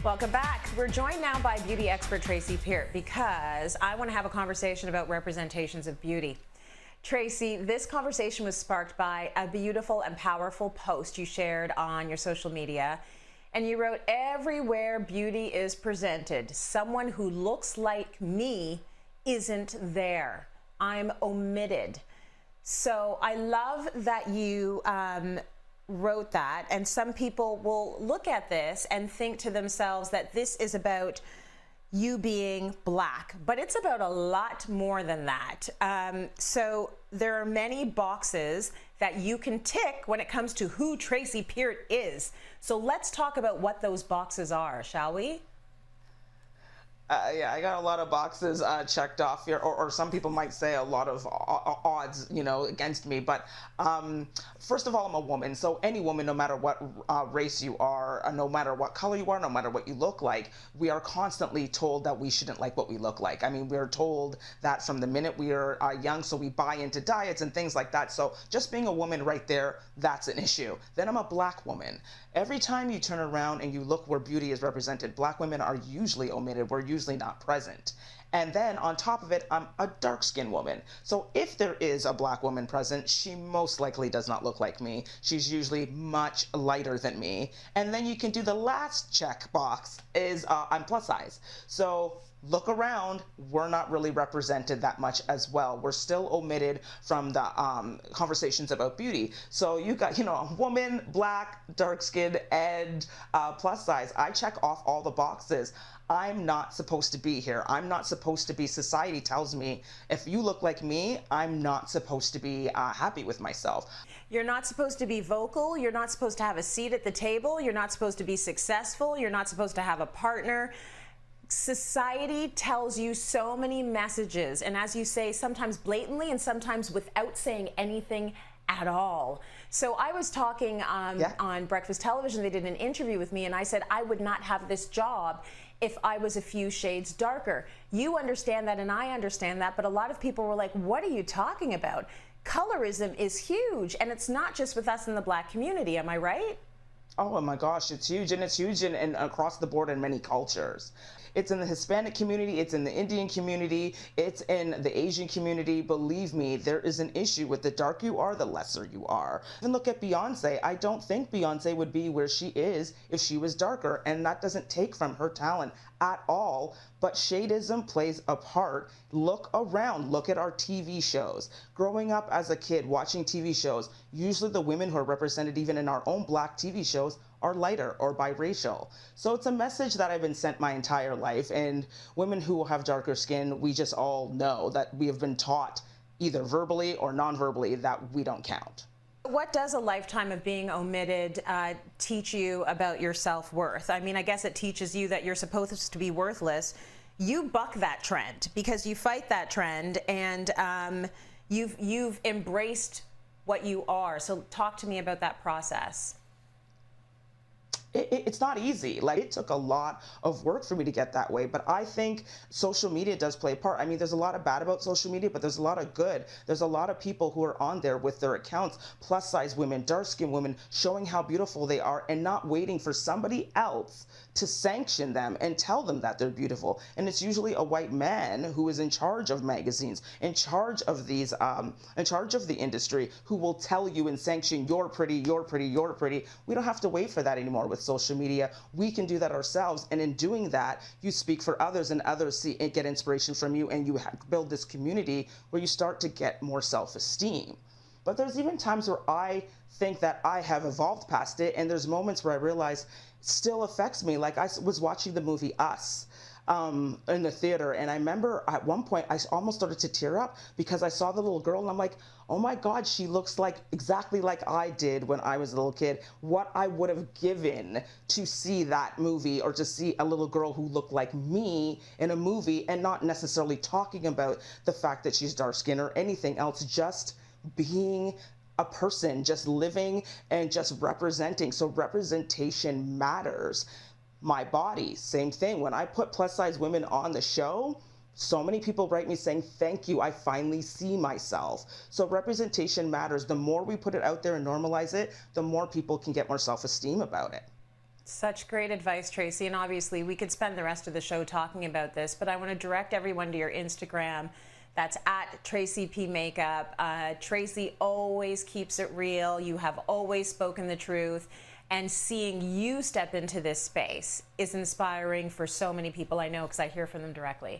Welcome back. We're joined now by beauty expert Tracy Peart because I want to have a conversation about representations of beauty. Tracy, this conversation was sparked by a beautiful and powerful post you shared on your social media. And you wrote, "Everywhere beauty is presented, someone who looks like me isn't there. I'm omitted." So I love that you wrote that, and some people will look at this and think to themselves that this is about you being black, but it's about a lot more than that. So there are many boxes that you can tick when it comes to who Tracy Peart is. So let's talk about what those boxes are, shall we? Yeah, I got a lot of boxes checked off here, or some people might say a lot of odds, against me. But first of all, I'm a woman, so any woman, no matter what race you are, no matter what color you are, no matter what you look like, we are constantly told that we shouldn't like what we look like. I mean, we're told that from the minute we are young, so we buy into diets and things like that. So just being a woman right there, that's an issue. Then I'm a black woman. Every time you turn around and you look where beauty is represented, black women are usually omitted. We're usually not present. And then on top of it, I'm a dark-skinned woman. So if there is a black woman present, she most likely does not look like me. She's usually much lighter than me. And then you can do the last check box is I'm plus size. So look around, we're not really represented that much as well. We're still omitted from the conversations about beauty. So you got, a woman, black, dark-skinned, and plus size. I check off all the boxes. I'm not supposed to be here. I'm not supposed to be. Society tells me if you look like me, I'm not supposed to be happy with myself. You're not supposed to be vocal. You're not supposed to have a seat at the table. You're not supposed to be successful. You're not supposed to have a partner. Society tells you so many messages, and as you say, sometimes blatantly and sometimes without saying anything at all. So I was talking on Breakfast Television. They did an interview with me, and I said I would not have this job if I was a few shades darker. You understand that, and I understand that, but a lot of people were like, what are you talking about? Colorism is huge, and it's not just with us in the black community. Am I right? Oh my gosh, it's huge, and it's huge in across the board in many cultures. It's in the Hispanic community, it's in the Indian community, it's in the Asian community. Believe me, there is an issue with the darker you are, the lesser you are. Even look at Beyonce. I don't think Beyonce would be where she is if she was darker, and that doesn't take from her talent at all, but shadeism plays a part. Look around, look at our TV shows. Growing up as a kid watching TV shows, usually the women who are represented even in our own black TV shows are lighter or biracial. So it's a message that I've been sent my entire life, and women who have darker skin, we just all know that we have been taught either verbally or non-verbally that we don't count. What does a lifetime of being omitted teach you about your self-worth? I mean, I guess it teaches you that you're supposed to be worthless. You buck that trend because you fight that trend, and you've embraced what you are. So talk to me about that process. It's not easy. Like, it took a lot of work for me to get that way, but I think social media does play a part. I mean, there's a lot of bad about social media, but there's a lot of good. There's a lot of people who are on there with their accounts, plus size women, dark skinned women, showing how beautiful they are and not waiting for somebody else to sanction them and tell them that they're beautiful. And it's usually a white man who is in charge of magazines, in charge of these, in charge of the industry, who will tell you and sanction, you're pretty, you're pretty, you're pretty. We don't have to wait for that anymore with social media. We can do that ourselves, and in doing that, you speak for others, and others see and get inspiration from you, and you build this community where you start to get more self-esteem. But there's even times where I think that I have evolved past it, and there's moments where I realize it still affects me. Like, I was watching the movie Us in the theater, and I remember at one point I almost started to tear up because I saw the little girl, and I'm like, oh my God, she looks like exactly like I did when I was a little kid. What I would have given to see that movie, or to see a little girl who looked like me in a movie, and not necessarily talking about the fact that she's dark skinned or anything else, just being a person, just living and just representing. So representation matters. My body, same thing. When I put plus size women on the show, so many people write me saying, thank you, I finally see myself. So representation matters. The more we put it out there and normalize it, the more people can get more self-esteem about it. Such great advice, Tracy. And obviously, we could spend the rest of the show talking about this, but I want to direct everyone to your Instagram. That's at Tracy P Makeup. Tracy always keeps it real. You have always spoken the truth. And seeing you step into this space is inspiring for so many people I know, because I hear from them directly.